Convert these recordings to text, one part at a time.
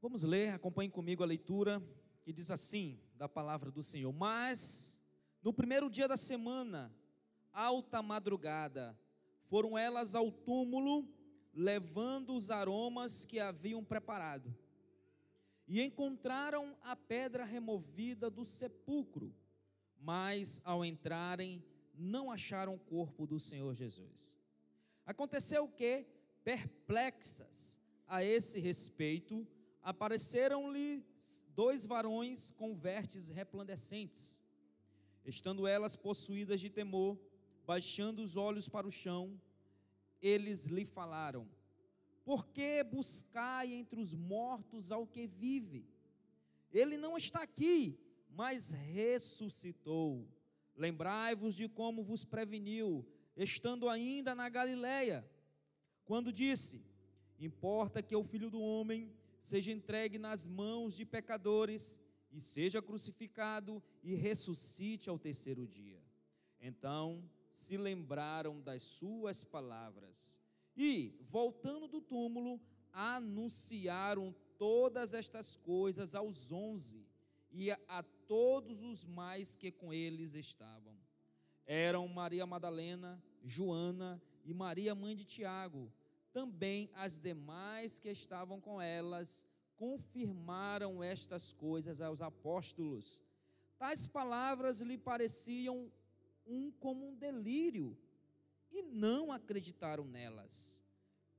Vamos ler, acompanhem comigo a leitura, que diz assim, da palavra do Senhor. Mas, no primeiro dia da semana, alta madrugada, foram elas ao túmulo, levando os aromas que haviam preparado. E encontraram a pedra removida do sepulcro, mas, ao entrarem, não acharam o corpo do Senhor Jesus. Aconteceu que, perplexas a esse respeito, apareceram-lhe dois varões com vestes resplandecentes. Estando elas possuídas de temor, baixando os olhos para o chão, eles lhe falaram: por que buscai entre os mortos ao que vive? Ele não está aqui, mas ressuscitou. Lembrai-vos de como vos preveniu, estando ainda na Galileia, quando disse: importa que o Filho do Homem seja entregue nas mãos de pecadores, e seja crucificado, e ressuscite ao terceiro dia. Então se lembraram das suas palavras, e, voltando do túmulo, anunciaram todas estas coisas aos 11, e a todos os mais que com eles estavam. Eram Maria Madalena, Joana e Maria, mãe de Tiago. Também as demais que estavam com elas confirmaram estas coisas aos apóstolos. Tais palavras lhe pareciam como um delírio, e não acreditaram nelas.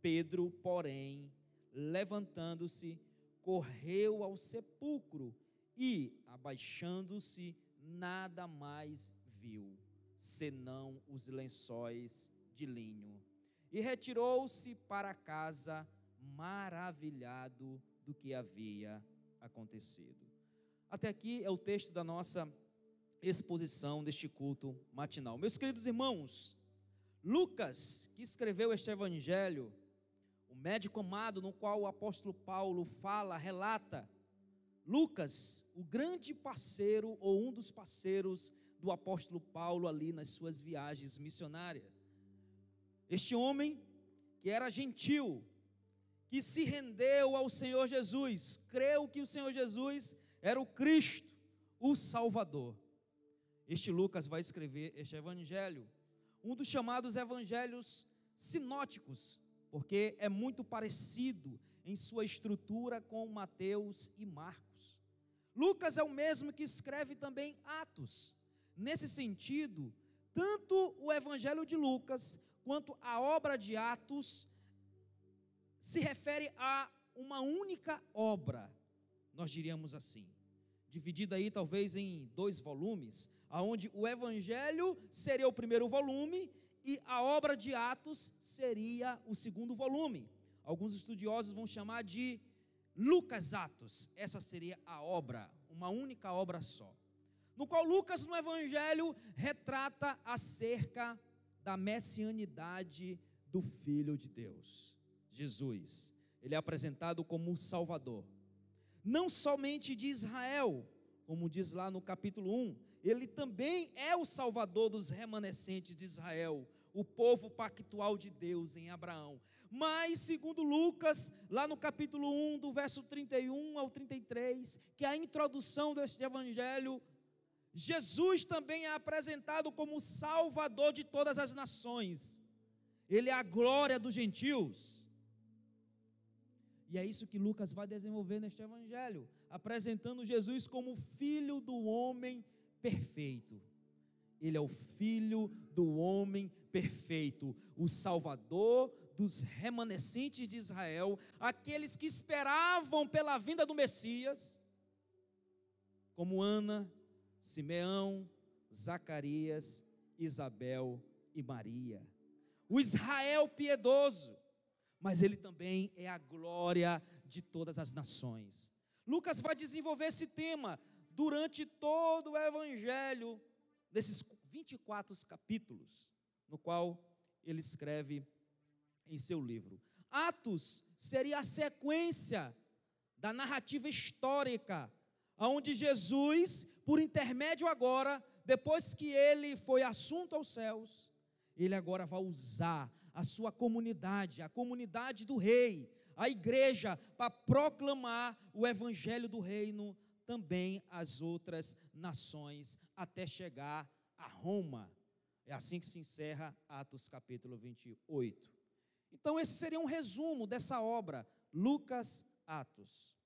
Pedro, porém, levantando-se, correu ao sepulcro e, abaixando-se, nada mais viu, senão os lençóis de linho. E retirou-se para casa, maravilhado do que havia acontecido. Até aqui é o texto da nossa exposição deste culto matinal. Meus queridos irmãos, Lucas, que escreveu este evangelho, o médico amado no qual o apóstolo Paulo fala, relata, Lucas, o grande parceiro ou um dos parceiros do apóstolo Paulo ali nas suas viagens missionárias. Este homem que era gentil, que se rendeu ao Senhor Jesus, creu que o Senhor Jesus era o Cristo, o Salvador. Este Lucas vai escrever este evangelho, um dos chamados evangelhos sinóticos, porque é muito parecido em sua estrutura com Mateus e Marcos. Lucas é o mesmo que escreve também Atos. Nesse sentido, tanto o evangelho de Lucas quanto a obra de Atos se refere a uma única obra, nós diríamos assim, dividida aí talvez em 2 volumes, onde o evangelho seria o primeiro volume e a obra de Atos seria o segundo volume. Alguns estudiosos vão chamar de Lucas Atos. Essa seria a obra, uma única obra só, no qual Lucas no evangelho retrata acerca da messianidade do Filho de Deus, Jesus. Ele é apresentado como o Salvador, não somente de Israel, como diz lá no capítulo 1, ele também é o Salvador dos remanescentes de Israel, o povo pactual de Deus em Abraão. Mas, segundo Lucas, lá no capítulo 1, do verso 31 ao 33, que é a introdução deste evangelho, Jesus também é apresentado como o Salvador de todas as nações. Ele é a glória dos gentios. E é isso que Lucas vai desenvolver neste evangelho, apresentando Jesus como Filho do homem perfeito. Ele é o Filho do homem perfeito, o Salvador dos remanescentes de Israel, aqueles que esperavam pela vinda do Messias, como Ana, Simeão, Zacarias, Isabel e Maria. O Israel piedoso, mas ele também é a glória de todas as nações. Lucas vai desenvolver esse tema durante todo o evangelho, desses 24 capítulos, no qual ele escreve em seu livro. Atos seria a sequência da narrativa histórica, onde Jesus, por intermédio agora, depois que ele foi assunto aos céus, ele agora vai usar a sua comunidade, a comunidade do rei, a igreja para proclamar o evangelho do reino também às outras nações, até chegar a Roma. É assim que se encerra Atos capítulo 28. Então esse seria um resumo dessa obra, Lucas, Atos.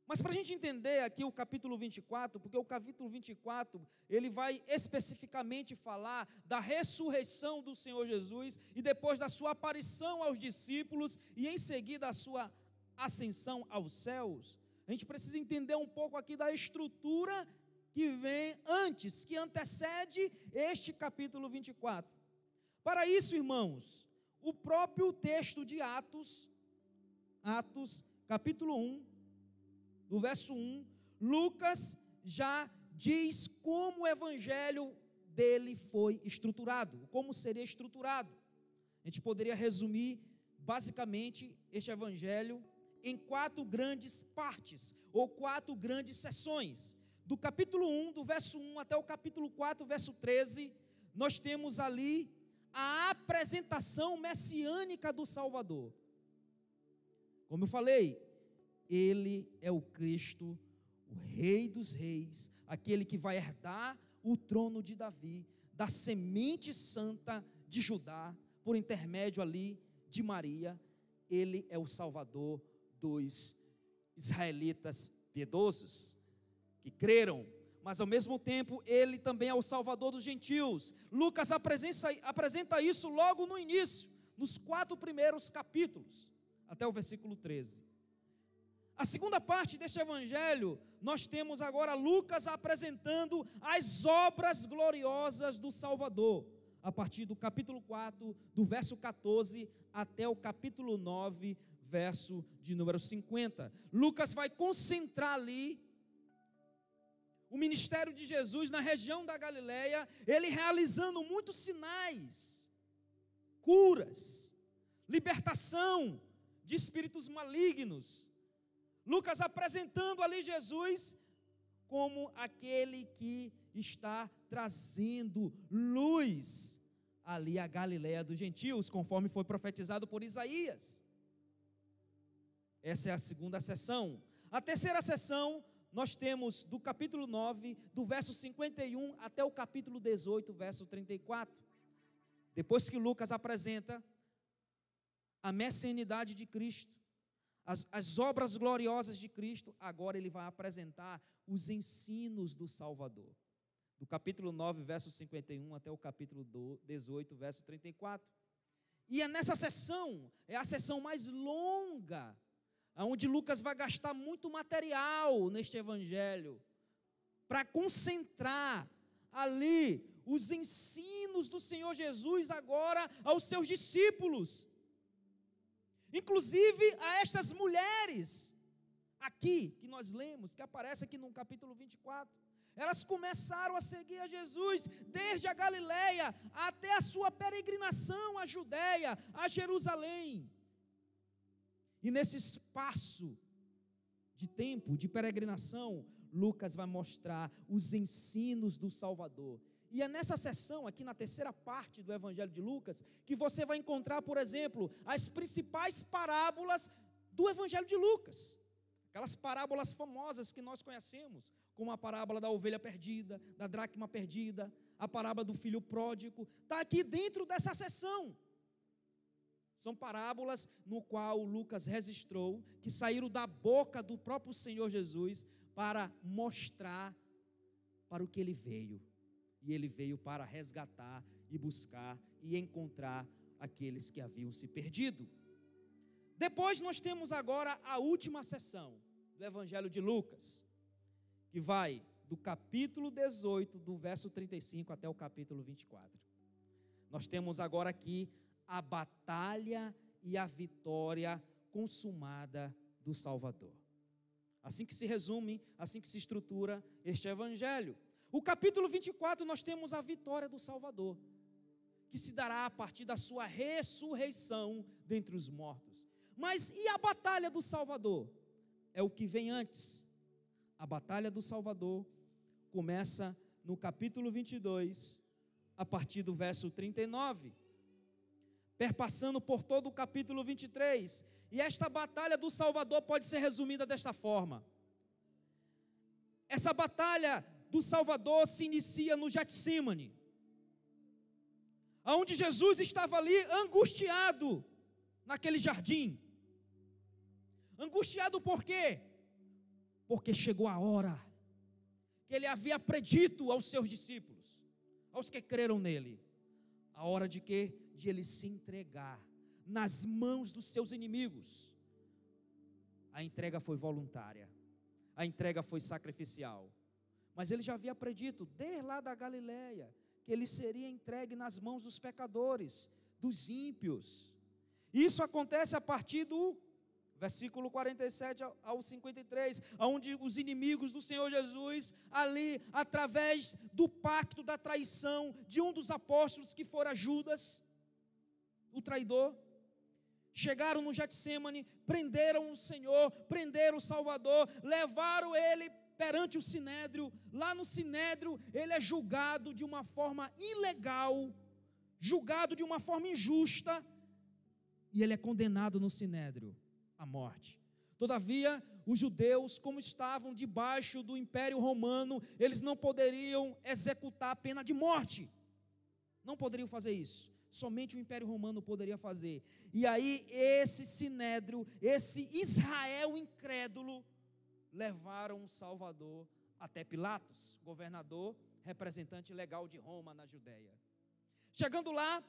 Mas para a gente entender aqui o capítulo 24, porque o capítulo 24, ele vai especificamente falar da ressurreição do Senhor Jesus, e depois da sua aparição aos discípulos, e em seguida a sua ascensão aos céus. A gente precisa entender um pouco aqui da estrutura que vem antes, que antecede este capítulo 24. Para isso, irmãos, o próprio texto de Atos, capítulo 1, do verso 1, Lucas já diz como o evangelho dele foi estruturado, como seria estruturado. A gente poderia resumir basicamente este evangelho em 4 grandes partes, ou 4 grandes seções. Do capítulo 1, do verso 1 até o capítulo 4, verso 13, nós temos ali a apresentação messiânica do Salvador. Como eu falei, ele é o Cristo, o Rei dos Reis, aquele que vai herdar o trono de Davi, da semente santa de Judá, por intermédio ali de Maria. Ele é o Salvador dos israelitas piedosos, que creram, mas ao mesmo tempo ele também é o Salvador dos gentios. Lucas apresenta isso logo no início, nos 4 primeiros capítulos, até o versículo 13. A segunda parte deste evangelho, nós temos agora Lucas apresentando as obras gloriosas do Salvador, a partir do capítulo 4, do verso 14, até o capítulo 9, verso de número 50. Lucas vai concentrar ali o ministério de Jesus na região da Galileia, ele realizando muitos sinais, curas, libertação de espíritos malignos. Lucas apresentando ali Jesus como aquele que está trazendo luz ali à Galileia dos gentios, conforme foi profetizado por Isaías. Essa é a segunda sessão. A terceira sessão, nós temos do capítulo 9, do verso 51 até o capítulo 18, verso 34. Depois que Lucas apresenta a messianidade de Cristo, as obras gloriosas de Cristo, agora ele vai apresentar os ensinos do Salvador. Do capítulo 9, verso 51 até o capítulo 18, verso 34. E é nessa sessão, é a sessão mais longa, onde Lucas vai gastar muito material neste evangelho, para concentrar ali os ensinos do Senhor Jesus agora aos seus discípulos, inclusive a estas mulheres aqui, que nós lemos, que aparece aqui no capítulo 24, elas começaram a seguir a Jesus, desde a Galileia, até a sua peregrinação à Judeia, a Jerusalém, e nesse espaço de tempo, de peregrinação, Lucas vai mostrar os ensinos do Salvador. E é nessa sessão, aqui na terceira parte do Evangelho de Lucas, que você vai encontrar, por exemplo, as principais parábolas do Evangelho de Lucas. Aquelas parábolas famosas que nós conhecemos, como a parábola da ovelha perdida, da dracma perdida, a parábola do filho pródigo, está aqui dentro dessa sessão. São parábolas no qual Lucas registrou, que saíram da boca do próprio Senhor Jesus, para mostrar para o que ele veio. E ele veio para resgatar e buscar e encontrar aqueles que haviam se perdido. Depois nós temos agora a última sessão do Evangelho de Lucas, que vai do capítulo 18, do verso 35 até o capítulo 24. Nós temos agora aqui a batalha e a vitória consumada do Salvador. Assim que se resume, assim que se estrutura este Evangelho. O capítulo 24 nós temos a vitória do Salvador, que se dará a partir da sua ressurreição dentre os mortos. Mas e a batalha do Salvador? É o que vem antes. A batalha do Salvador começa no capítulo 22, a partir do verso 39, perpassando por todo o capítulo 23, E esta batalha do Salvador pode ser resumida desta forma. Essa batalha do Salvador se inicia no Getsêmani, onde Jesus estava ali angustiado naquele jardim. Angustiado por quê? Porque chegou a hora que ele havia predito aos seus discípulos, aos que creram nele, a hora de quê? De ele se entregar nas mãos dos seus inimigos. A entrega foi voluntária, a entrega foi sacrificial, mas ele já havia predito, desde lá da Galileia, que ele seria entregue nas mãos dos pecadores, dos ímpios. Isso acontece a partir do versículo 47 ao 53, onde os inimigos do Senhor Jesus, ali, através do pacto da traição de um dos apóstolos, que fora Judas, o traidor, chegaram no Getsêmani, prenderam o Senhor, prenderam o Salvador, levaram ele perante o Sinédrio. Lá no Sinédrio, ele é julgado de uma forma ilegal, julgado de uma forma injusta, e ele é condenado no Sinédrio à morte. Todavia, os judeus, como estavam debaixo do Império Romano, eles não poderiam executar a pena de morte, não poderiam fazer isso, somente o Império Romano poderia fazer. E aí esse Sinédrio, esse Israel incrédulo, levaram o Salvador até Pilatos, governador, representante legal de Roma na Judéia. Chegando lá,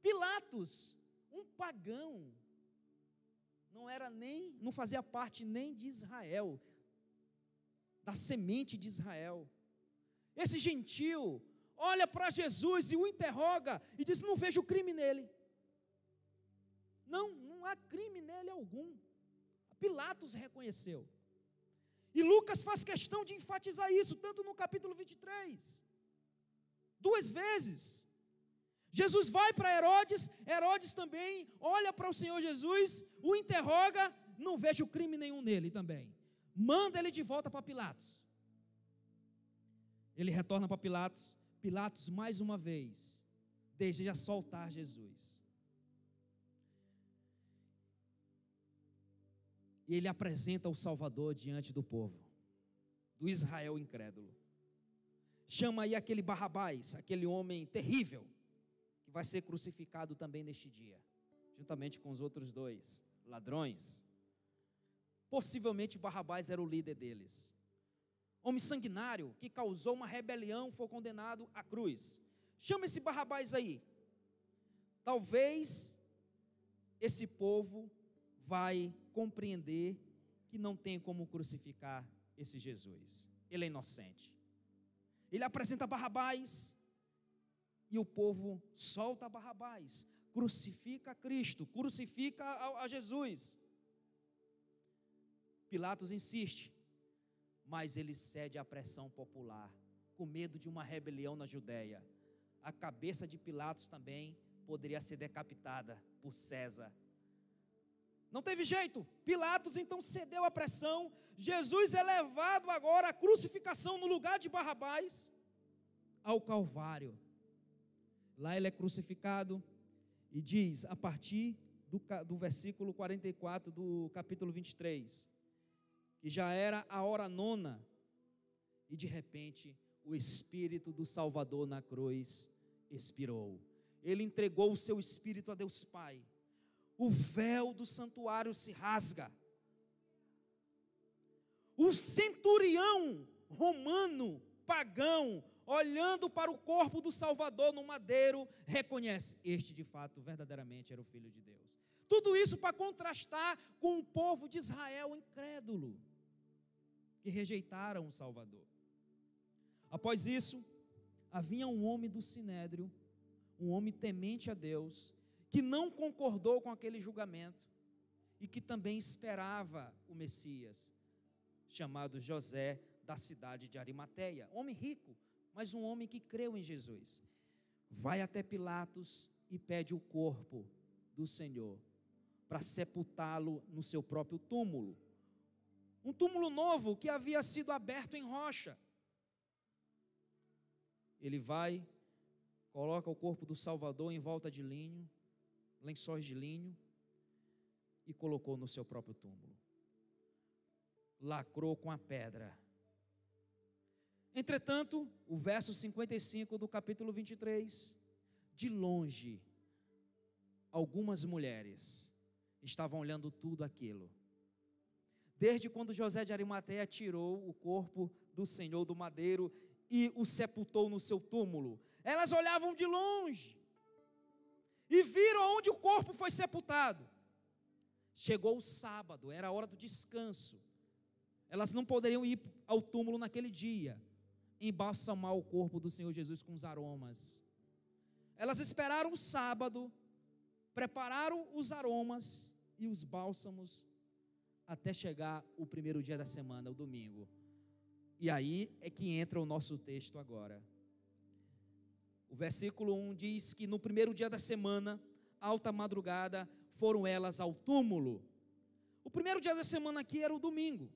Pilatos, um pagão, não fazia parte nem de Israel, da semente de Israel. Esse gentil olha para Jesus e o interroga e diz: não vejo crime nele. Não há crime nele algum. Pilatos reconheceu. E Lucas faz questão de enfatizar isso, tanto no capítulo 23, 2 vezes. Jesus vai para Herodes, Herodes também olha para o Senhor Jesus, o interroga, não vejo crime nenhum nele também. Manda ele de volta para Pilatos. Ele retorna para Pilatos. Pilatos, mais uma vez, deseja soltar Jesus. E ele apresenta o Salvador diante do povo, do Israel incrédulo. Chama aí aquele Barrabás, aquele homem terrível, que vai ser crucificado também neste dia, juntamente com os outros 2 ladrões. Possivelmente Barrabás era o líder deles. Homem sanguinário, que causou uma rebelião, foi condenado à cruz. Chama esse Barrabás aí. Talvez esse povo vai compreender que não tem como crucificar esse Jesus. Ele é inocente. Ele apresenta Barrabás e o povo solta Barrabás, crucifica Cristo, crucifica a Jesus. Pilatos insiste, mas ele cede à pressão popular, com medo de uma rebelião na Judéia. A cabeça de Pilatos também poderia ser decapitada por César. Não teve jeito, Pilatos então cedeu à pressão. Jesus é levado agora à crucificação no lugar de Barrabás, ao Calvário. Lá ele é crucificado e diz, a partir do versículo 44 do capítulo 23, que já era a hora 9, e de repente o Espírito do Salvador na cruz expirou. Ele entregou o seu Espírito a Deus Pai. O véu do santuário se rasga. O centurião romano, pagão, olhando para o corpo do Salvador no madeiro, reconhece: este de fato, verdadeiramente era o Filho de Deus. Tudo isso para contrastar com o povo de Israel incrédulo, que rejeitaram o Salvador. Após isso, havia um homem do Sinédrio, um homem temente a Deus, que não concordou com aquele julgamento e que também esperava o Messias, chamado José, da cidade de Arimateia. Homem rico, mas um homem que creu em Jesus. Vai até Pilatos e pede o corpo do Senhor para sepultá-lo no seu próprio túmulo. Um túmulo novo que havia sido aberto em rocha. Ele vai, coloca o corpo do Salvador em volta de linho, lençóis de linho, e colocou no seu próprio túmulo. Lacrou com a pedra. Entretanto, o verso 55 do capítulo 23, de longe, algumas mulheres estavam olhando tudo aquilo. Desde quando José de Arimateia tirou o corpo do Senhor do madeiro e o sepultou no seu túmulo, elas olhavam de longe e viram onde o corpo foi sepultado. Chegou o sábado, era a hora do descanso. Elas não poderiam ir ao túmulo naquele dia, embalsamar o corpo do Senhor Jesus com os aromas. Elas esperaram o sábado, prepararam os aromas e os bálsamos até chegar o primeiro dia da semana, o domingo. E aí é que entra o nosso texto agora. O versículo 1 diz que no primeiro dia da semana, alta madrugada, foram elas ao túmulo. O primeiro dia da semana aqui era o domingo.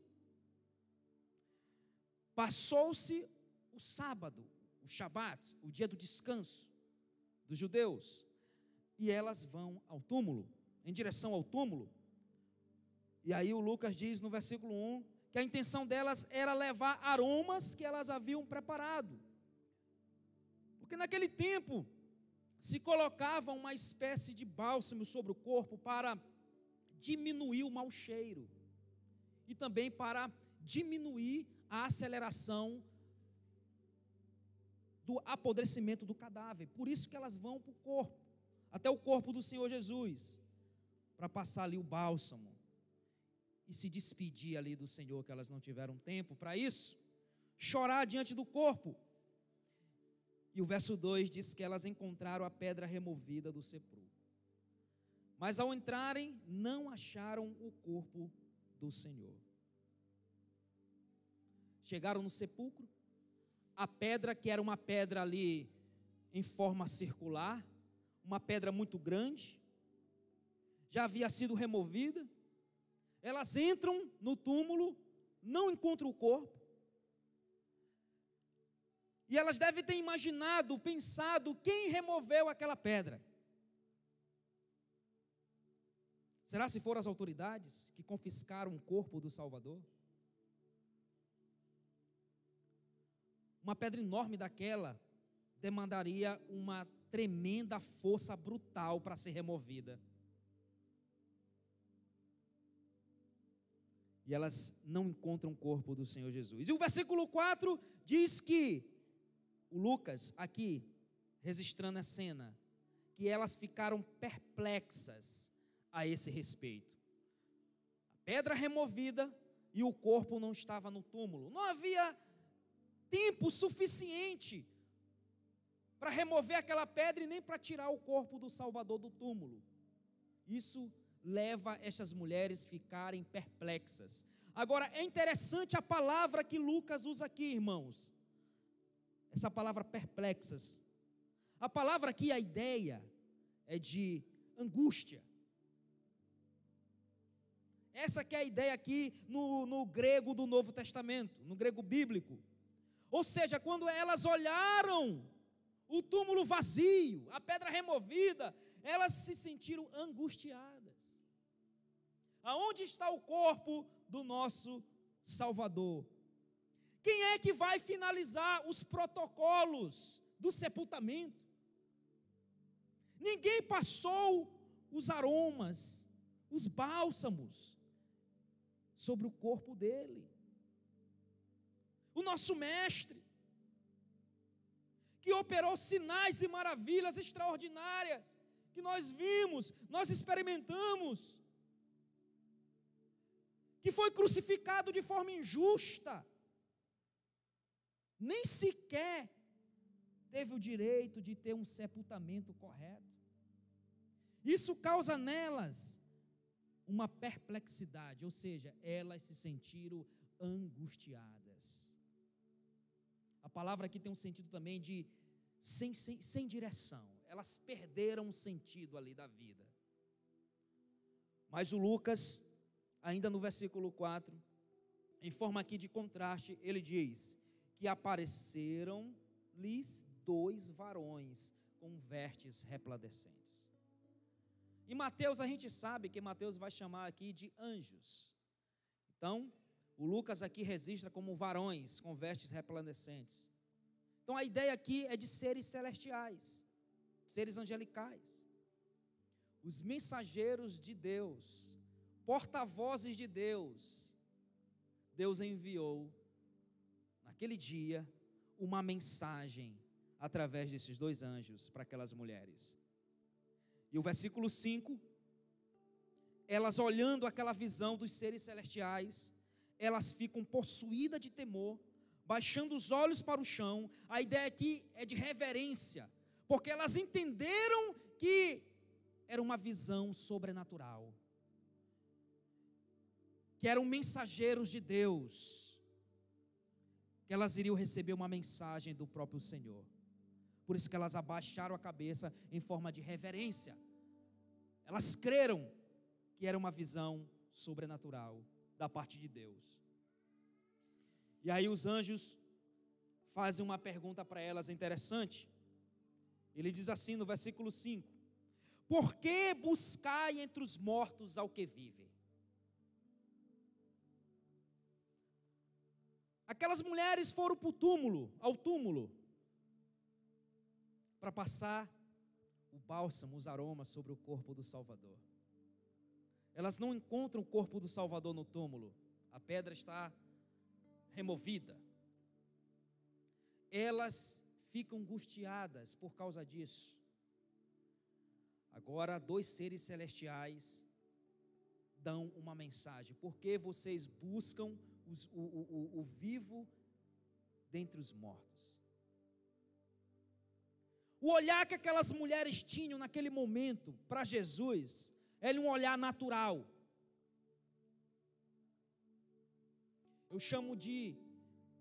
Passou-se o sábado, o Shabat, o dia do descanso dos judeus, e elas vão ao túmulo, em direção ao túmulo. E aí o Lucas diz no versículo 1, que a intenção delas era levar aromas que elas haviam preparado, porque naquele tempo se colocava uma espécie de bálsamo sobre o corpo para diminuir o mau cheiro, e também para diminuir a aceleração do apodrecimento do cadáver. Por isso que elas vão para o corpo, até o corpo do Senhor Jesus, para passar ali o bálsamo e se despedir ali do Senhor, que elas não tiveram tempo para isso, chorar diante do corpo. E o verso 2 diz que elas encontraram a pedra removida do sepulcro, mas ao entrarem não acharam o corpo do Senhor. Chegaram no sepulcro, a pedra, que era uma pedra ali em forma circular, uma pedra muito grande, já havia sido removida. Elas entram no túmulo, não encontram o corpo, e elas devem ter imaginado, pensado, quem removeu aquela pedra? Será se foram as autoridades que confiscaram o corpo do Salvador? Uma pedra enorme daquela demandaria uma tremenda força brutal para ser removida. E elas não encontram o corpo do Senhor Jesus. E o versículo 4 diz que, o Lucas aqui, registrando a cena, que elas ficaram perplexas a esse respeito. A pedra removida e o corpo não estava no túmulo. Não havia tempo suficiente para remover aquela pedra e nem para tirar o corpo do Salvador do túmulo. Isso leva estas mulheres a ficarem perplexas. Agora, é interessante a palavra que Lucas usa aqui, irmãos. Essa palavra perplexas. A palavra aqui, a ideia é de angústia. Essa que é a ideia aqui no grego do Novo Testamento, no grego bíblico. Ou seja, quando elas olharam o túmulo vazio, a pedra removida, elas se sentiram angustiadas. Aonde está o corpo do nosso Salvador? Quem é que vai finalizar os protocolos do sepultamento? Ninguém passou os aromas, os bálsamos sobre o corpo dele. O nosso mestre, que operou sinais e maravilhas extraordinárias, que nós vimos, nós experimentamos, que foi crucificado de forma injusta, nem sequer teve o direito de ter um sepultamento correto. Isso causa nelas uma perplexidade, ou seja, elas se sentiram angustiadas. A palavra aqui tem um sentido também de sem direção. Elas perderam o sentido ali da vida. Mas o Lucas, ainda no versículo 4, em forma aqui de contraste, ele diz que apareceram-lhes 2 varões com vestes resplandecentes. Em Mateus, a gente sabe que Mateus vai chamar aqui de anjos. Então, o Lucas aqui registra como varões com vestes resplandecentes. Então, a ideia aqui é de seres celestiais, seres angelicais. Os mensageiros de Deus, porta-vozes de Deus. Deus enviou, naquele dia, uma mensagem através desses dois anjos para aquelas mulheres. E o versículo 5, elas olhando aquela visão dos seres celestiais, elas ficam possuídas de temor, baixando os olhos para o chão. A ideia aqui é de reverência, porque elas entenderam que era uma visão sobrenatural, que eram mensageiros de Deus, que elas iriam receber uma mensagem do próprio Senhor. Por isso que elas abaixaram a cabeça em forma de reverência. Elas creram que era uma visão sobrenatural da parte de Deus. E aí os anjos fazem uma pergunta para elas interessante. Ele diz assim no versículo 5: por que buscai entre os mortos ao que vive? Aquelas mulheres foram para o túmulo, ao túmulo, para passar o bálsamo, os aromas sobre o corpo do Salvador. Elas não encontram o corpo do Salvador no túmulo, a pedra está removida. Elas ficam angustiadas por causa disso. Agora, dois seres celestiais dão uma mensagem: por que vocês buscam o vivo dentre os mortos? O olhar que aquelas mulheres tinham naquele momento para Jesus era um olhar natural. Eu chamo de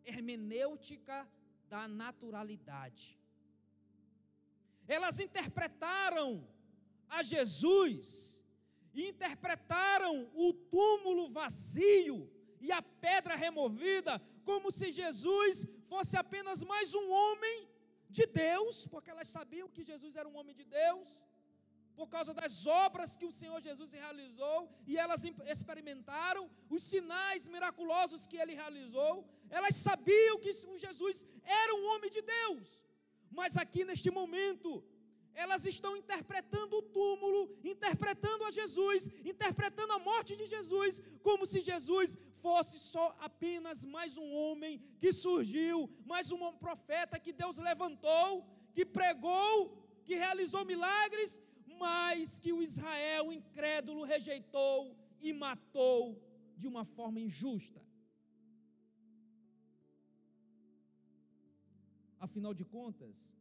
hermenêutica da naturalidade. Elas interpretaram a Jesus e interpretaram o túmulo vazio e a pedra removida como se Jesus fosse apenas mais um homem de Deus, porque elas sabiam que Jesus era um homem de Deus, por causa das obras que o Senhor Jesus realizou, e elas experimentaram os sinais miraculosos que ele realizou. Elas sabiam que o Jesus era um homem de Deus, mas aqui neste momento elas estão interpretando o túmulo, interpretando a Jesus, interpretando a morte de Jesus, como se Jesus fosse só apenas mais um homem que surgiu, mais um profeta que Deus levantou, que pregou, que realizou milagres, mas que o Israel incrédulo rejeitou e matou de uma forma injusta. Afinal de contas,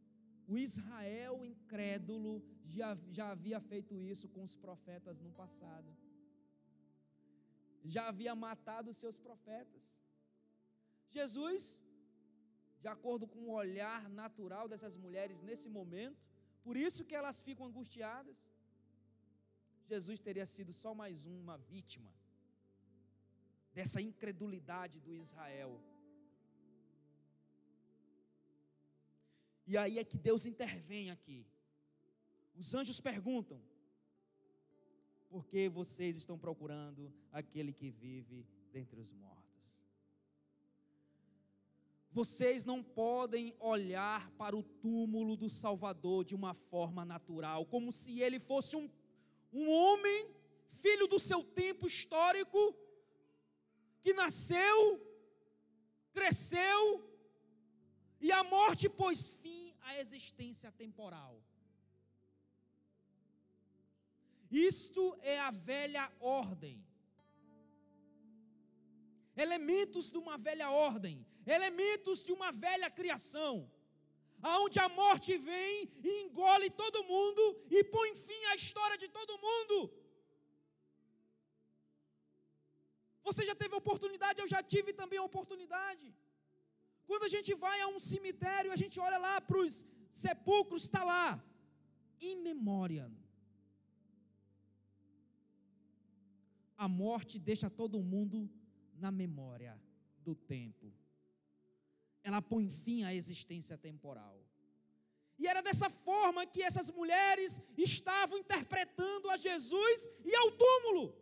o Israel incrédulo já havia feito isso com os profetas no passado. Já havia matado os seus profetas. Jesus, de acordo com o olhar natural dessas mulheres nesse momento, por isso que elas ficam angustiadas, Jesus teria sido só mais uma vítima dessa incredulidade do Israel. E aí é que Deus intervém aqui. Os anjos perguntam: por que vocês estão procurando aquele que vive dentre os mortos? Vocês não podem olhar para o túmulo do Salvador de uma forma natural, como se ele fosse um homem, filho do seu tempo histórico, que nasceu, cresceu, e a morte pôs fim à existência temporal. Isto é a velha ordem. Elementos de uma velha ordem, elementos de uma velha criação, aonde a morte vem e engole todo mundo e põe fim à história de todo mundo. Você já teve oportunidade, eu já tive também a oportunidade. Quando a gente vai a um cemitério, a gente olha lá para os sepulcros, está lá, in memoriam. A morte deixa todo mundo na memória do tempo. Ela põe fim à existência temporal. E era dessa forma que essas mulheres estavam interpretando a Jesus e ao túmulo,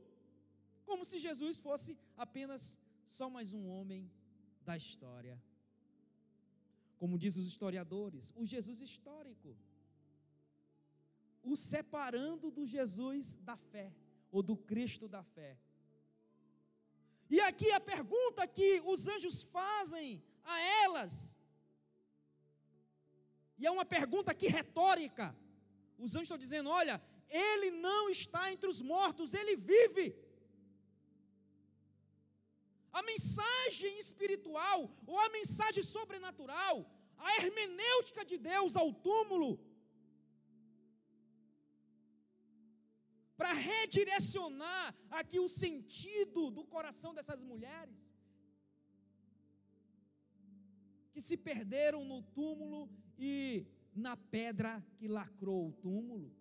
como se Jesus fosse apenas só mais um homem da história. Como dizem os historiadores, o Jesus histórico, o separando do Jesus da fé, ou do Cristo da fé. E aqui a pergunta que os anjos fazem a elas, e é uma pergunta aqui retórica. Os anjos estão dizendo: olha, ele não está entre os mortos, ele vive. A mensagem espiritual, ou a mensagem sobrenatural, a hermenêutica de Deus ao túmulo, para redirecionar aqui o sentido do coração dessas mulheres, que se perderam no túmulo e na pedra que lacrou o túmulo.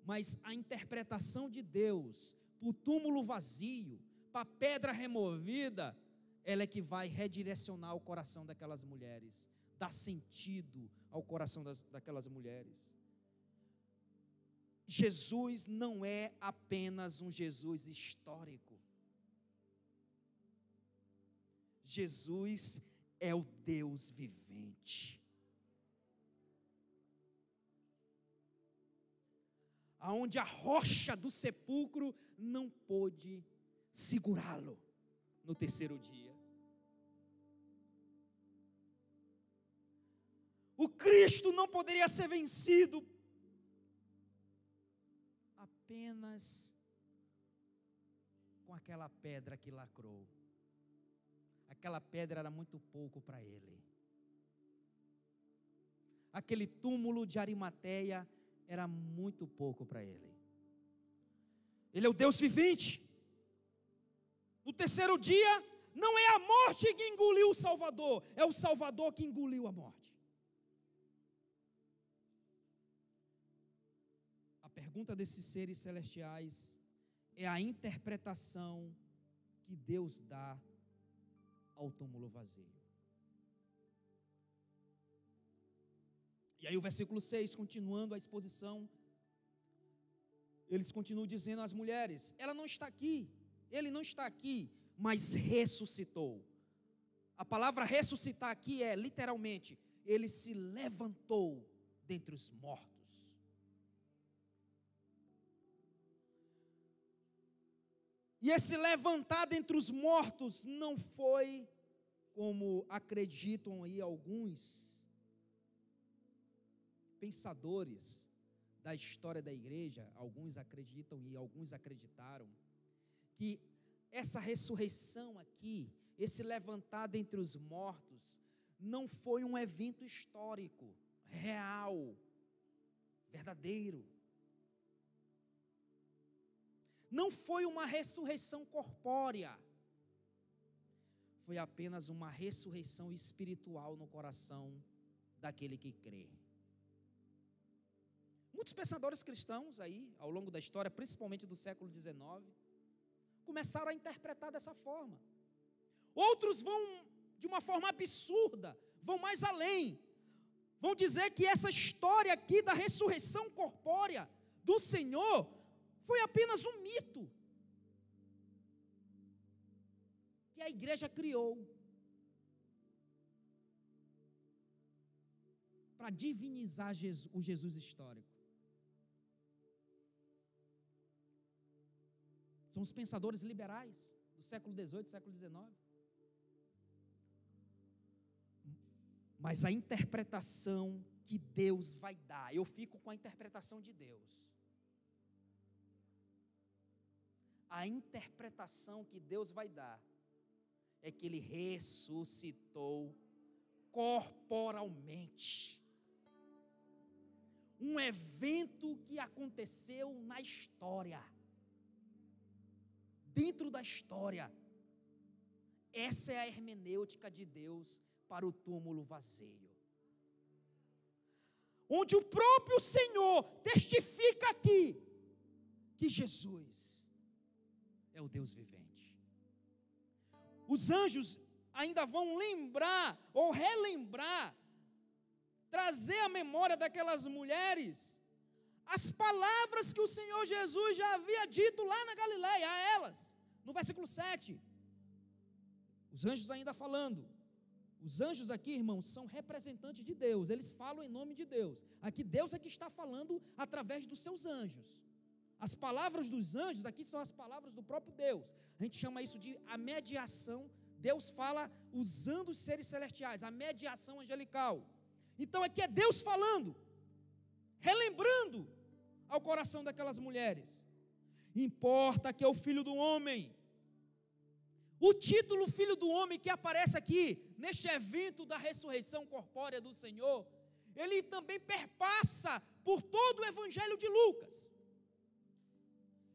Mas a interpretação de Deus para o túmulo vazio, para a pedra removida, ela é que vai redirecionar o coração daquelas mulheres, dar sentido ao coração daquelas mulheres. Jesus não é apenas um Jesus histórico. Jesus é o Deus vivente. Aonde a rocha do sepulcro não pôde segurá-lo no terceiro dia. O Cristo não poderia ser vencido apenas com aquela pedra que lacrou. Aquela pedra era muito pouco para ele. Aquele túmulo de Arimateia era muito pouco para ele. Ele é o Deus vivente. No terceiro dia, não é a morte que engoliu o Salvador, é o Salvador que engoliu a morte. A pergunta desses seres celestiais é a interpretação que Deus dá ao túmulo vazio. E aí o versículo 6, continuando a exposição, eles continuam dizendo às mulheres: ela não está aqui, ele não está aqui, mas ressuscitou. A palavra ressuscitar aqui é literalmente, ele se levantou dentre os mortos. E esse levantar dentre os mortos não foi, como acreditam aí alguns pensadores da história da igreja, alguns acreditam e alguns acreditaram, que essa ressurreição aqui, esse levantar dentre os mortos, não foi um evento histórico, real, verdadeiro. Não foi uma ressurreição corpórea, foi apenas uma ressurreição espiritual no coração daquele que crê. Muitos pensadores cristãos aí, ao longo da história, principalmente do século XIX, começaram a interpretar dessa forma. Outros vão, de uma forma absurda, vão mais além. Vão dizer que essa história aqui da ressurreição corpórea do Senhor foi apenas um mito que a igreja criou para divinizar o Jesus histórico. São os pensadores liberais do século XVIII, século XIX. Mas a interpretação que Deus vai dar, eu fico com a interpretação de Deus. A interpretação que Deus vai dar é que Ele ressuscitou corporalmente. Um evento que aconteceu na história. Dentro da história. Essa é a hermenêutica de Deus para o túmulo vazio. Onde o próprio Senhor testifica aqui que Jesus é o Deus vivente. Os anjos ainda vão lembrar ou relembrar trazer à memória daquelas mulheres as palavras que o Senhor Jesus já havia dito lá na Galileia a elas, no versículo 7. Os anjos ainda falando. Os anjos aqui, irmãos, são representantes de Deus, eles falam em nome de Deus. Aqui Deus é que está falando através dos seus anjos. As palavras dos anjos aqui são as palavras do próprio Deus. A gente chama isso de a mediação. Deus fala usando os seres celestiais, a mediação angelical. Então aqui é Deus falando, relembrando ao coração daquelas mulheres. Importa que é o Filho do Homem. O título Filho do Homem que aparece aqui, neste evento da ressurreição corpórea do Senhor, ele também perpassa por todo o Evangelho de Lucas.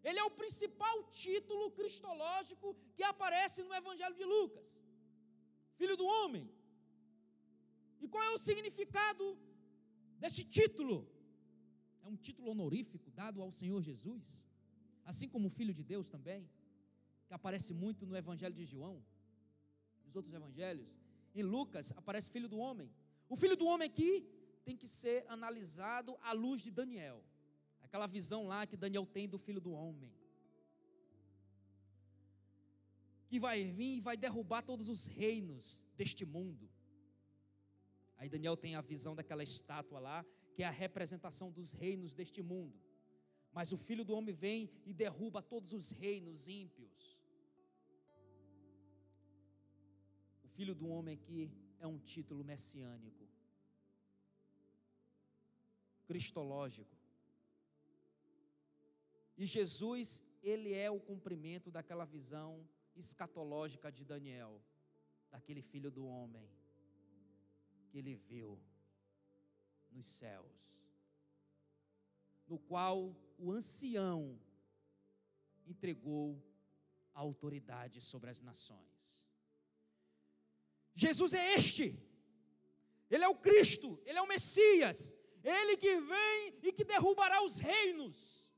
Ele é o principal título cristológico que aparece no Evangelho de Lucas. Filho do Homem. E qual é o significado desse título? É um título honorífico dado ao Senhor Jesus, assim como o Filho de Deus também, que aparece muito no Evangelho de João, nos outros evangelhos. Em Lucas aparece Filho do Homem. O Filho do Homem aqui tem que ser analisado à luz de Daniel, aquela visão lá que Daniel tem do Filho do Homem, que vai vir e vai derrubar todos os reinos deste mundo. Aí Daniel tem a visão daquela estátua lá, que é a representação dos reinos deste mundo. Mas o Filho do Homem vem e derruba todos os reinos ímpios. O Filho do Homem aqui é um título messiânico, cristológico. E Jesus, ele é o cumprimento daquela visão escatológica de Daniel, daquele Filho do Homem que ele viu nos céus, no qual o ancião entregou a autoridade sobre as nações. Jesus é este, ele é o Cristo, ele é o Messias, ele que vem e que derrubará os reinos,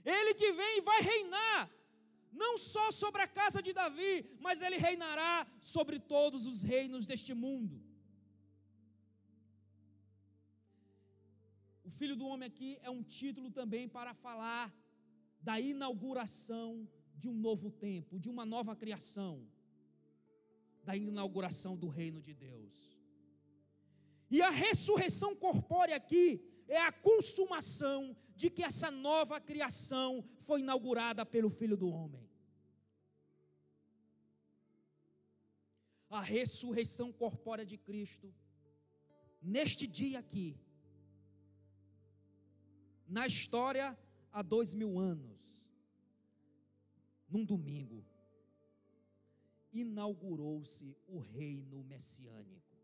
ele que vem e vai reinar, não só sobre a casa de Davi, mas ele reinará sobre todos os reinos deste mundo. O Filho do Homem aqui é um título também para falar da inauguração de um novo tempo, de uma nova criação, da inauguração do reino de Deus. E a ressurreição corpórea aqui é a consumação de que essa nova criação foi inaugurada pelo Filho do Homem. A ressurreição corpórea de Cristo, neste dia aqui, na história há 2000 anos, num domingo, inaugurou-se o reino messiânico.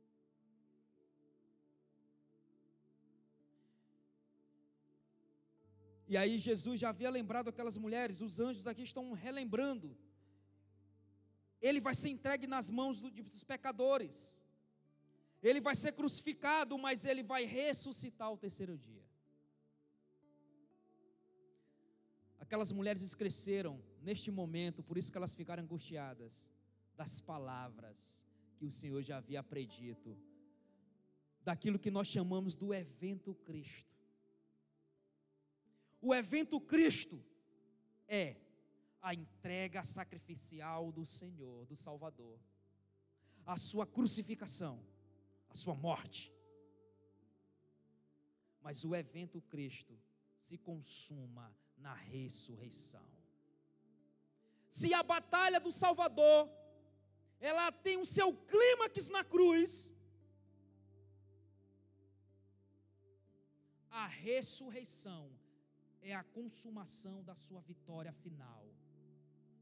E aí Jesus já havia lembrado aquelas mulheres, os anjos aqui estão relembrando. Ele vai ser entregue nas mãos dos pecadores. Ele vai ser crucificado, mas ele vai ressuscitar ao terceiro dia. Aquelas mulheres esqueceram neste momento, por isso que elas ficaram angustiadas, das palavras que o Senhor já havia predito, daquilo que nós chamamos do evento Cristo. O evento Cristo é a entrega sacrificial do Senhor, do Salvador, a sua crucificação, a sua morte. Mas o evento Cristo se consuma na ressurreição. Se a batalha do Salvador, ela tem o seu clímax na cruz, a ressurreição é a consumação da sua vitória final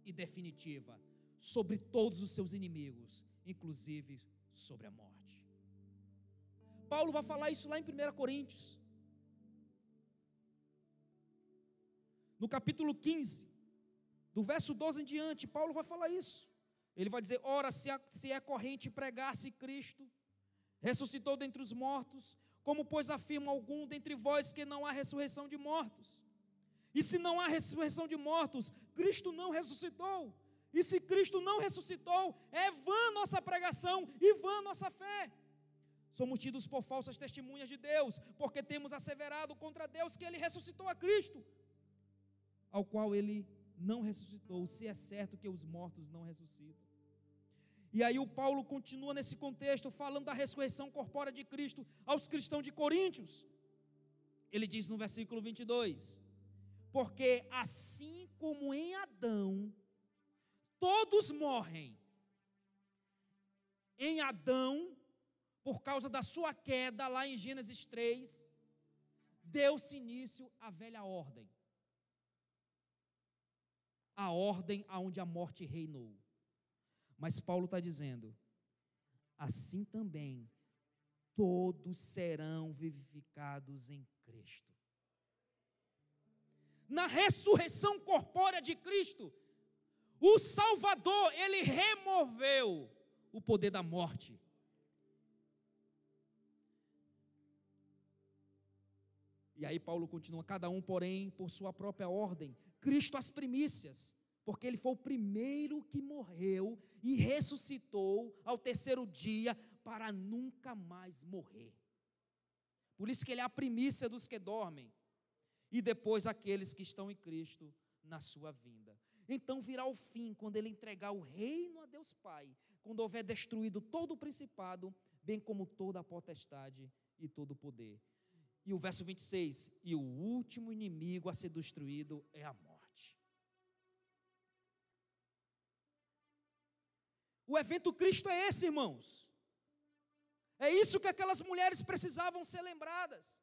e definitiva sobre todos os seus inimigos, inclusive sobre a morte. Paulo vai falar isso lá em 1 Coríntios, no capítulo 15, do verso 12 em diante. Paulo vai falar isso. Ele vai dizer: ora, se é corrente pregar-se Cristo ressuscitou dentre os mortos, como pois afirma algum dentre vós que não há ressurreição de mortos? E se não há ressurreição de mortos, Cristo não ressuscitou. E se Cristo não ressuscitou, é vã nossa pregação e vã nossa fé. Somos tidos por falsas testemunhas de Deus, porque temos asseverado contra Deus que Ele ressuscitou a Cristo, ao qual Ele não ressuscitou, se é certo que os mortos não ressuscitam. E aí o Paulo continua nesse contexto, falando da ressurreição corpórea de Cristo aos cristãos de Coríntios. Ele diz no versículo 22, porque assim como em Adão, todos morrem, em Adão, por causa da sua queda, lá em Gênesis 3, deu-se início à velha ordem. A ordem onde a morte reinou. Mas Paulo está dizendo, assim também, todos serão vivificados em Cristo. Na ressurreição corpórea de Cristo, o Salvador, Ele removeu o poder da morte. E aí Paulo continua, cada um, porém, por sua própria ordem, Cristo as primícias, porque Ele foi o primeiro que morreu e ressuscitou ao terceiro dia para nunca mais morrer. Por isso que Ele é a primícia dos que dormem, e depois aqueles que estão em Cristo na sua vinda. Então virá o fim, quando Ele entregar o reino a Deus Pai, quando houver destruído todo o principado, bem como toda a potestade e todo o poder. E o verso 26, e o último inimigo a ser destruído é a morte. O evento Cristo é esse, irmãos. É isso que aquelas mulheres precisavam ser lembradas.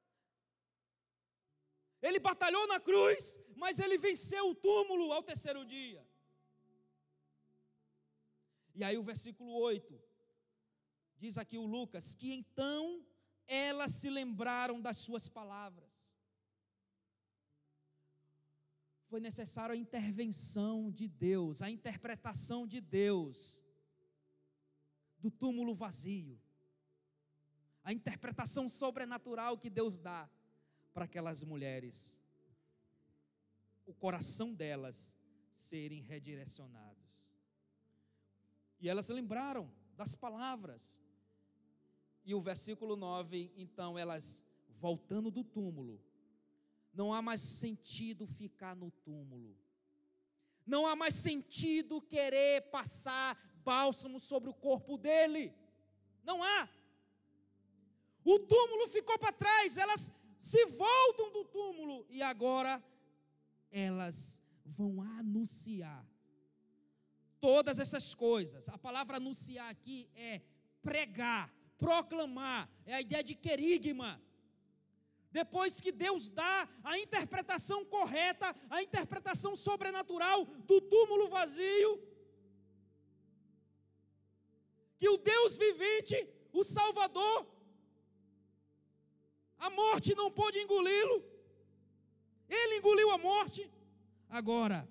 Ele batalhou na cruz, mas ele venceu o túmulo ao terceiro dia. E aí o versículo 8, diz aqui o Lucas, que então elas se lembraram das suas palavras. Foi necessária a intervenção de Deus, a interpretação de Deus do túmulo vazio, a interpretação sobrenatural que Deus dá para aquelas mulheres, o coração delas serem redirecionados. E elas se lembraram das palavras. E o versículo 9, então elas, voltando do túmulo, não há mais sentido ficar no túmulo, não há mais sentido querer passar bálsamo sobre o corpo dele, não há. O túmulo ficou para trás, elas se voltam do túmulo e agora elas vão anunciar todas essas coisas. A palavra anunciar aqui é pregar, proclamar, é a ideia de querigma. Depois que Deus dá a interpretação correta, a interpretação sobrenatural do túmulo vazio, que o Deus vivente, o Salvador, a morte não pôde engoli-lo, Ele engoliu a morte. Agora,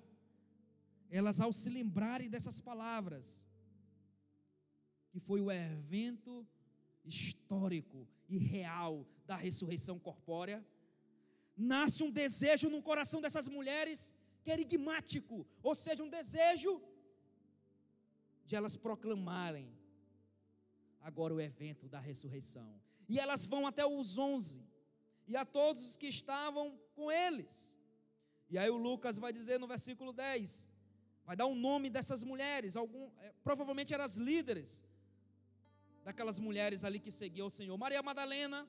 elas ao se lembrarem dessas palavras, que foi o evento histórico e real da ressurreição corpórea, nasce um desejo no coração dessas mulheres, querigmático, ou seja, um desejo de elas proclamarem agora o evento da ressurreição. E elas vão até os 11, e a todos os que estavam com eles. E aí o Lucas vai dizer no versículo 10, vai dar o nome dessas mulheres, provavelmente eram as líderes daquelas mulheres ali que seguiam o Senhor. Maria Madalena,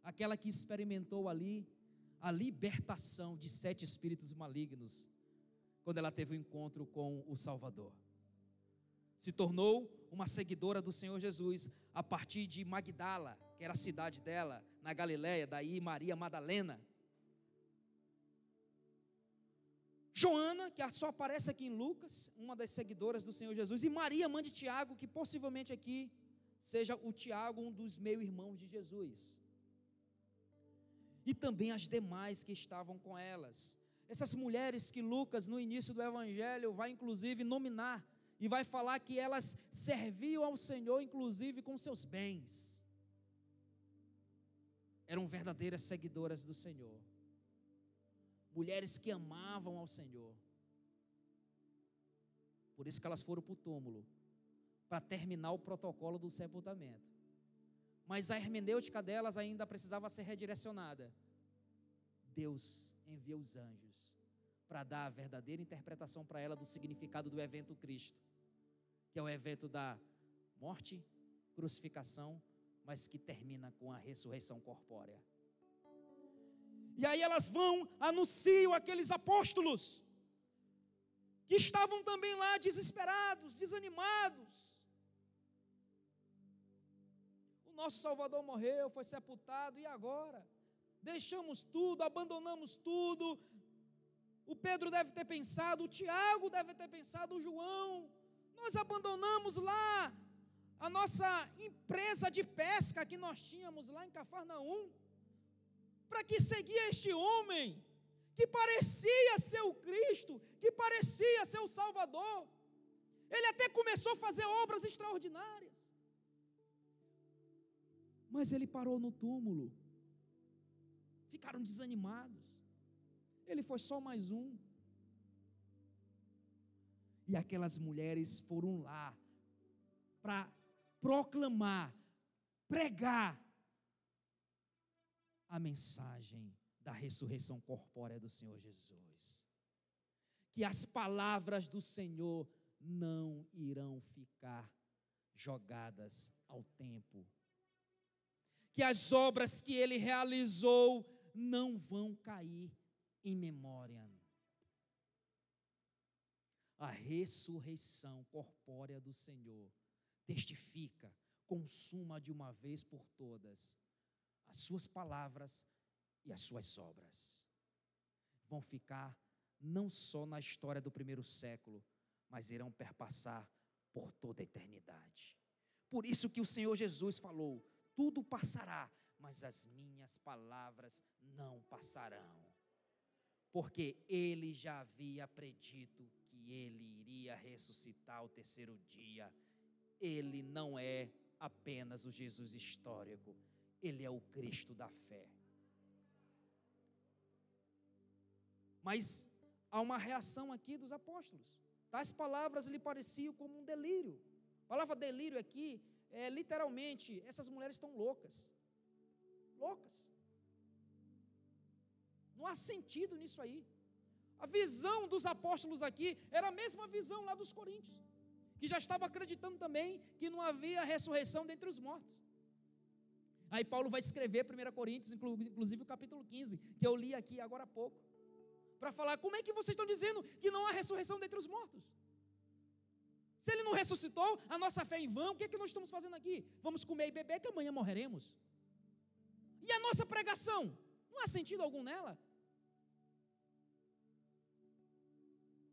aquela que experimentou ali a libertação de 7 espíritos malignos, quando ela teve um encontro com o Salvador. Se tornou uma seguidora do Senhor Jesus, a partir de Magdala, que era a cidade dela, na Galileia, daí Maria Madalena. Joana, que só aparece aqui em Lucas, uma das seguidoras do Senhor Jesus, e Maria, mãe de Tiago, que possivelmente aqui seja o Tiago, um dos meio-irmãos de Jesus. E também as demais que estavam com elas. Essas mulheres que Lucas, no início do Evangelho, vai inclusive nominar, e vai falar que elas serviam ao Senhor, inclusive com seus bens. Eram verdadeiras seguidoras do Senhor. Mulheres que amavam ao Senhor. Por isso que elas foram para o túmulo, para terminar o protocolo do sepultamento. mas a hermenêutica delas ainda precisava ser redirecionada. Deus envia os anjos para dar a verdadeira interpretação para ela do significado do evento Cristo, que é o evento da morte, crucificação, mas que termina com a ressurreição corpórea. E aí elas vão, anunciam aqueles apóstolos, que estavam também lá desesperados, desanimados. O nosso Salvador morreu, foi sepultado, e agora? Deixamos tudo, abandonamos tudo. O Pedro deve ter pensado, o Tiago deve ter pensado, o João. Nós abandonamos lá a nossa empresa de pesca que nós tínhamos lá em Cafarnaum, para que seguir este homem, que parecia ser o Cristo, que parecia ser o Salvador. Ele até começou a fazer obras extraordinárias, mas ele parou no túmulo. Ficaram desanimados. Ele foi só mais um. E aquelas mulheres foram lá para proclamar, pregar a mensagem da ressurreição corpórea do Senhor Jesus. Que as palavras do Senhor não irão ficar jogadas ao tempo. Que as obras que Ele realizou não vão cair em memória. A ressurreição corpórea do Senhor testifica, consuma de uma vez por todas as suas palavras e as suas obras. Vão ficar não só na história do primeiro século, mas irão perpassar por toda a eternidade. Por isso que o Senhor Jesus falou: tudo passará, mas as minhas palavras não passarão. Porque Ele já havia predito que Ele iria ressuscitar ao terceiro dia. Ele não é apenas o Jesus histórico, Ele é o Cristo da fé. Mas há uma reação aqui dos apóstolos. Tais palavras lhe pareciam como um delírio. A palavra delírio aqui é literalmente, essas mulheres estão loucas. Loucas. Não há sentido nisso aí. A visão dos apóstolos aqui era a mesma visão lá dos coríntios, que já estavam acreditando também que não havia ressurreição dentre os mortos. Aí Paulo vai escrever 1 Coríntios, inclusive o capítulo 15, que eu li aqui agora há pouco, para falar: como é que vocês estão dizendo que não há ressurreição dentre os mortos? Se Ele não ressuscitou, a nossa fé é em vão. O que é que nós estamos fazendo aqui? Vamos comer e beber, que amanhã morreremos. E a nossa pregação? Não há sentido algum nela?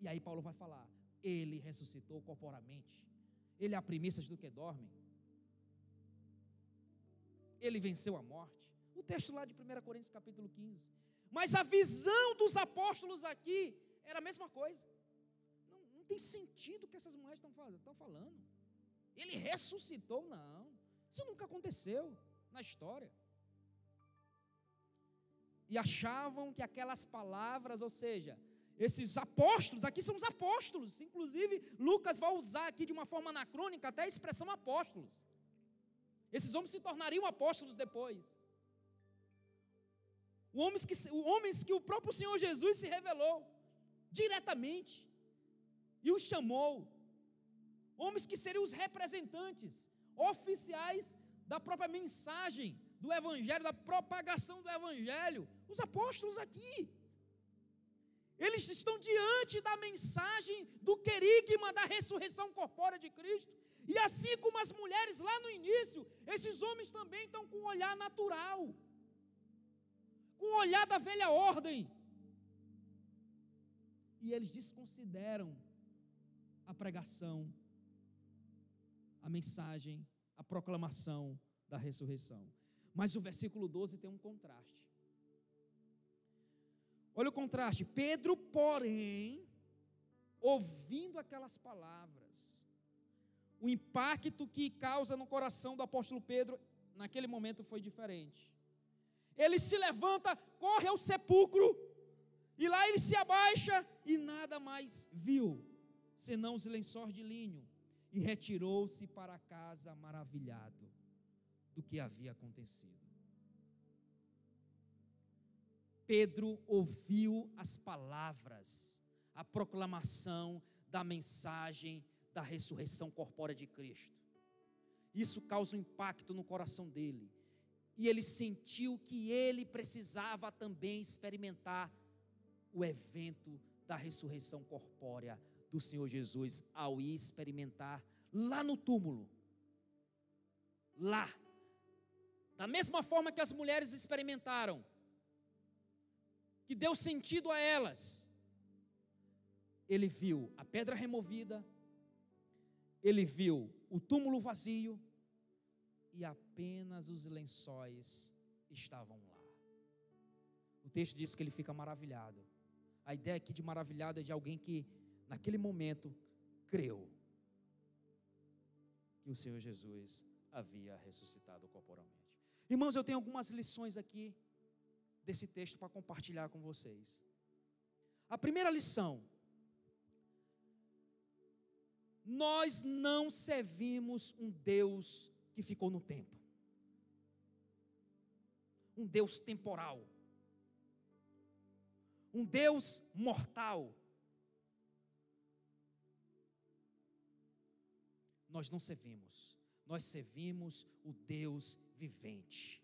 E aí Paulo vai falar: Ele ressuscitou corporalmente, Ele é a primícia do que dormem, Ele venceu a morte. O texto lá de 1 Coríntios capítulo 15. Mas a visão dos apóstolos aqui era a mesma coisa. Não tem sentido o que essas mulheres estão falando. Ele ressuscitou? Não, isso nunca aconteceu na história. E achavam que aquelas palavras, ou seja, esses apóstolos, aqui são os apóstolos, inclusive Lucas vai usar aqui de uma forma anacrônica até a expressão apóstolos. Esses homens se tornariam apóstolos depois. Homens que o próprio Senhor Jesus se revelou diretamente e os chamou. Homens que seriam os representantes oficiais da própria mensagem do Evangelho, da propagação do Evangelho. Os apóstolos aqui, eles estão diante da mensagem do querigma da ressurreição corpórea de Cristo. E assim como as mulheres lá no início, esses homens também estão com um olhar natural, com o olhar da velha ordem. E eles desconsideram a pregação, a mensagem, a proclamação da ressurreição. Mas o versículo 12 tem um contraste. Olha o contraste. Pedro, porém, ouvindo aquelas palavras, o impacto que causa no coração do apóstolo Pedro, naquele momento foi diferente. Ele se levanta, corre ao sepulcro, e lá ele se abaixa, e nada mais viu, senão os lençóis de linho, e retirou-se para casa maravilhado. do que havia acontecido. Pedro ouviu as palavras, a proclamação da mensagem da ressurreição corpórea de Cristo. Isso causa um impacto no coração dele. E ele sentiu que ele precisava também experimentar o evento da ressurreição corpórea do Senhor Jesus, ao ir experimentar lá no túmulo. Lá. Da mesma forma que as mulheres experimentaram, que deu sentido a elas. Ele viu a pedra removida, ele viu o túmulo vazio, e apenas os lençóis estavam lá. O texto diz que ele fica maravilhado. A ideia aqui de maravilhado é de alguém que, naquele momento, creu que o Senhor Jesus havia ressuscitado corporalmente. Irmãos, eu tenho algumas lições aqui desse texto para compartilhar com vocês. A primeira lição: nós não servimos um Deus que ficou no tempo, um Deus temporal, um Deus mortal. Nós não servimos, nós servimos o Deus vivente.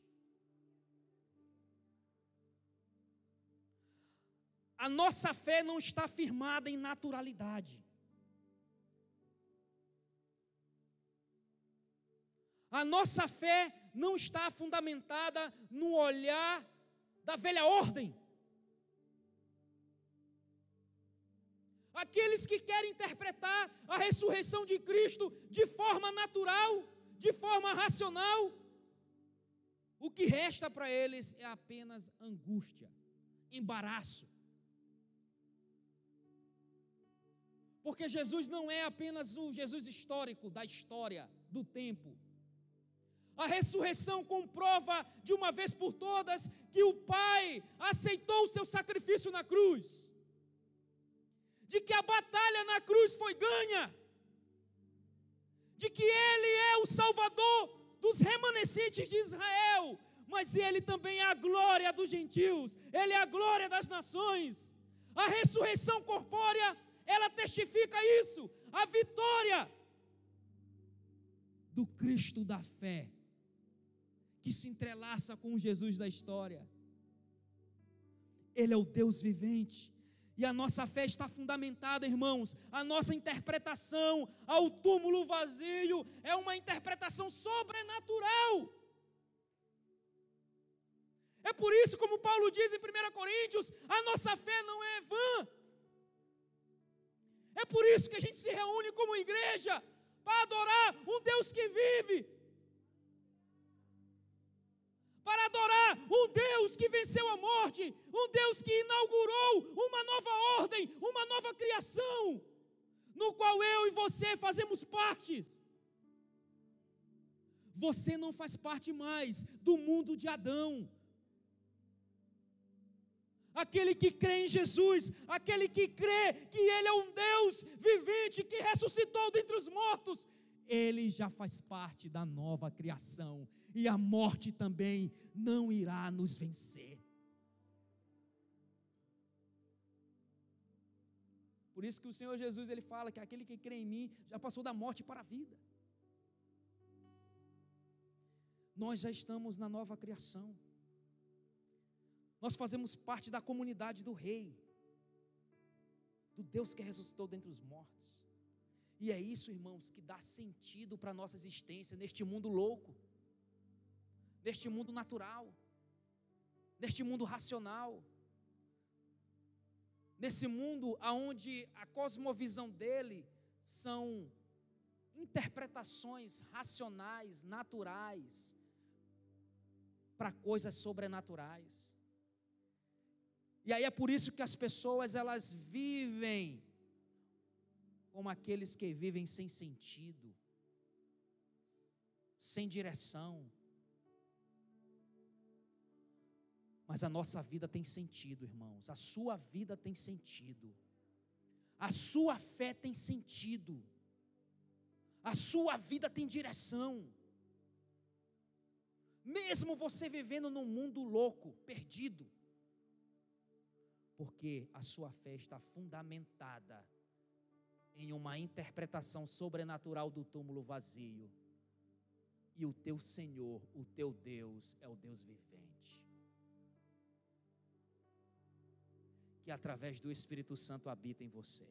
A nossa fé não está firmada em naturalidade. A nossa fé não está fundamentada no olhar da velha ordem. Aqueles que querem interpretar a ressurreição de Cristo de forma natural, de forma racional, o que resta para eles é apenas angústia, embaraço. Porque Jesus não é apenas o Jesus histórico da história, do tempo. A ressurreição comprova de uma vez por todas que o Pai aceitou o seu sacrifício na cruz, de que a batalha na cruz foi ganha, de que Ele é o Salvador dos remanescentes de Israel, mas Ele também é a glória dos gentios, Ele é a glória das nações. A ressurreição corpórea, ela testifica isso, a vitória do Cristo da fé, que se entrelaça com o Jesus da história. Ele é o Deus vivente, e a nossa fé está fundamentada, irmãos, a nossa interpretação ao túmulo vazio é uma interpretação sobrenatural. É por isso, como Paulo diz em 1 Coríntios, a nossa fé não é vã. É por isso que a gente se reúne como igreja, para adorar um Deus que vive, para adorar um Deus que venceu a morte, um Deus que inaugurou uma nova ordem, uma nova criação, no qual eu e você fazemos parte. Você não faz parte mais do mundo de Adão. Aquele que crê em Jesus, aquele que crê que Ele é um Deus vivente, que ressuscitou dentre os mortos, ele já faz parte da nova criação, e a morte também não irá nos vencer. Por isso que o Senhor Jesus, Ele fala que aquele que crê em mim, já passou da morte para a vida. Nós já estamos na nova criação, nós fazemos parte da comunidade do Rei, do Deus que ressuscitou dentre os mortos. E é isso, irmãos, que dá sentido para a nossa existência neste mundo louco, neste mundo natural, neste mundo racional, nesse mundo onde a cosmovisão dele são interpretações racionais, naturais, para coisas sobrenaturais. E aí é por isso que as pessoas, elas vivem como aqueles que vivem sem sentido, sem direção. Mas a nossa vida tem sentido, irmãos. A sua vida tem sentido. A sua fé tem sentido. A sua vida tem direção. mesmo você vivendo num mundo louco, perdido, porque a sua fé está fundamentada em uma interpretação sobrenatural do túmulo vazio, e o teu Senhor, o teu Deus, é o Deus vivente, que através do Espírito Santo habita em você.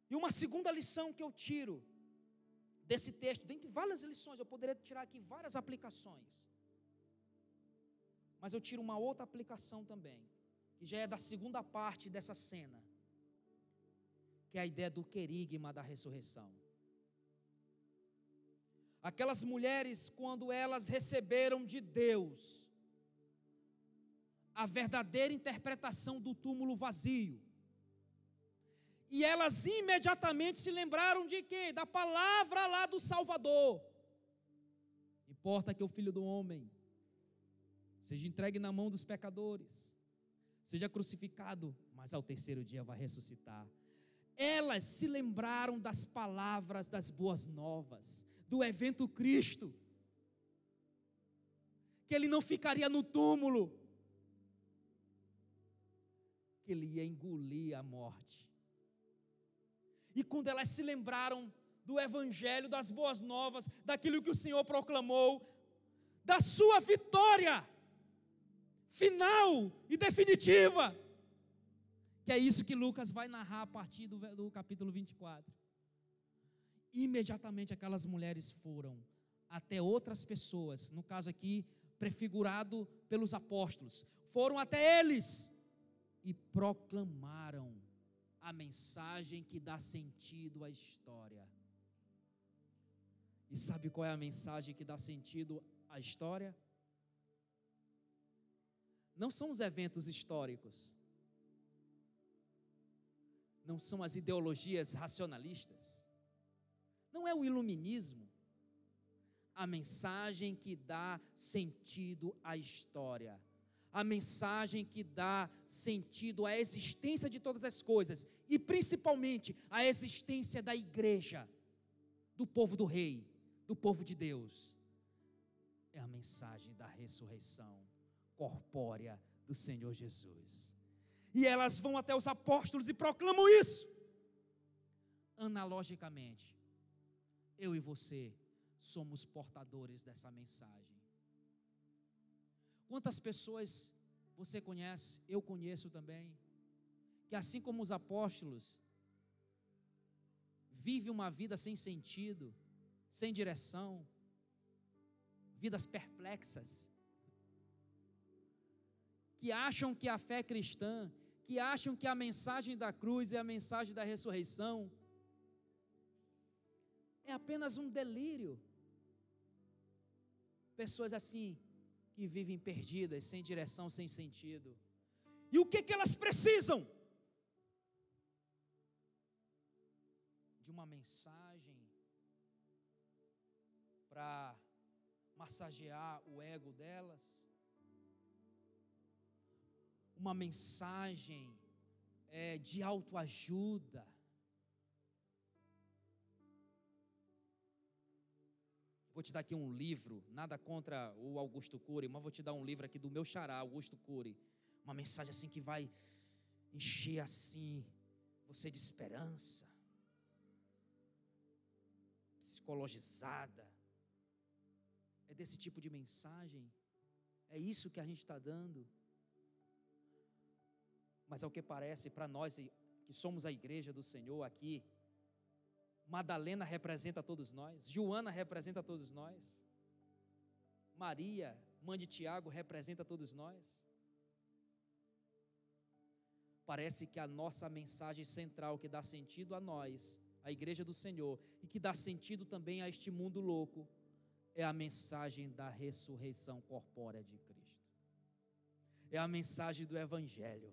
E uma segunda lição que eu tiro desse texto, dentre várias lições, eu poderia tirar aqui várias aplicações, mas eu tiro uma outra aplicação também, que já é da segunda parte dessa cena, que é a ideia do querigma da ressurreição. Aquelas mulheres, quando elas receberam de Deus a verdadeira interpretação do túmulo vazio, e elas imediatamente se lembraram de quê? Da palavra lá do Salvador. Importa que o Filho do Homem seja entregue na mão dos pecadores, seja crucificado, mas ao terceiro dia vai ressuscitar. Elas se lembraram das palavras das boas novas, do evento Cristo, que ele não ficaria no túmulo, que ele ia engolir a morte. E quando elas se lembraram do evangelho, das boas novas, daquilo que o Senhor proclamou, da sua vitória final e definitiva, que é isso que Lucas vai narrar a partir do capítulo 24. Imediatamente aquelas mulheres foram até outras pessoas, no caso aqui prefigurado pelos apóstolos, foram até eles e proclamaram a mensagem que dá sentido à história. E sabe qual é a mensagem que dá sentido à história? Não são os eventos históricos, não são as ideologias racionalistas, não é o iluminismo. A mensagem que dá sentido à história, a mensagem que dá sentido à existência de todas as coisas, e principalmente à existência da igreja, do povo do rei, do povo de Deus, é a mensagem da ressurreição corpórea do Senhor Jesus. E elas vão até os apóstolos e proclamam isso. Analogicamente, eu e você somos portadores dessa mensagem. Quantas pessoas você conhece, eu conheço também, que assim como os apóstolos, vive uma vida sem sentido, sem direção, vidas perplexas, que acham que a fé cristã, que acham que a mensagem da cruz e a mensagem da ressurreição é apenas um delírio. Pessoas assim, que vivem perdidas, sem direção, sem sentido. E o que elas precisam? De uma mensagem para massagear o ego delas, uma mensagem de autoajuda. Vou te dar aqui um livro, nada contra o Augusto Cury, mas vou te dar um livro aqui do meu xará, Augusto Cury. Uma mensagem assim que vai encher assim você de esperança, psicologizada. É desse tipo de mensagem? É isso que a gente está dando? Mas ao que parece, para nós que somos a igreja do Senhor aqui, Madalena representa todos nós, Joana representa todos nós, Maria, mãe de Tiago, representa todos nós. Parece que a nossa mensagem central que dá sentido a nós, a igreja do Senhor, e que dá sentido também a este mundo louco, é a mensagem da ressurreição corpórea de Cristo. É a mensagem do Evangelho.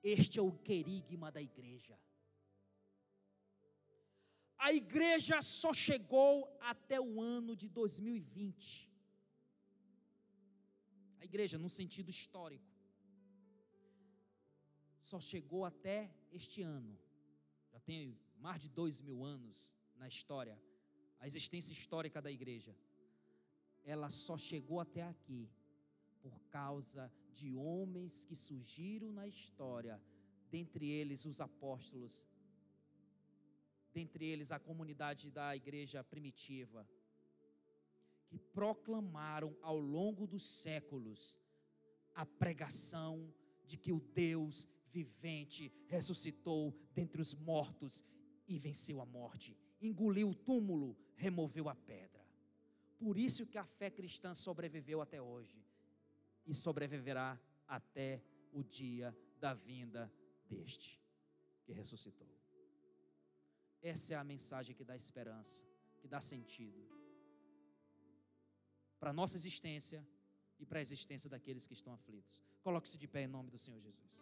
Este é o querigma da igreja. A igreja só chegou até o ano de 2020. A igreja, num sentido histórico, só chegou até este ano. Já tem mais de 2000 anos na história. a existência histórica da igreja, ela só chegou até aqui por causa de homens que surgiram na história, dentre eles os apóstolos, dentre eles a comunidade da igreja primitiva, que proclamaram ao longo dos séculos a pregação de que o Deus vivente ressuscitou dentre os mortos e venceu a morte, engoliu o túmulo, removeu a pedra. Por isso que a fé cristã sobreviveu até hoje e sobreviverá até o dia da vinda deste que ressuscitou. Essa é a mensagem que dá esperança, que dá sentido para a nossa existência e para a existência daqueles que estão aflitos. Coloque-se de pé em nome do Senhor Jesus.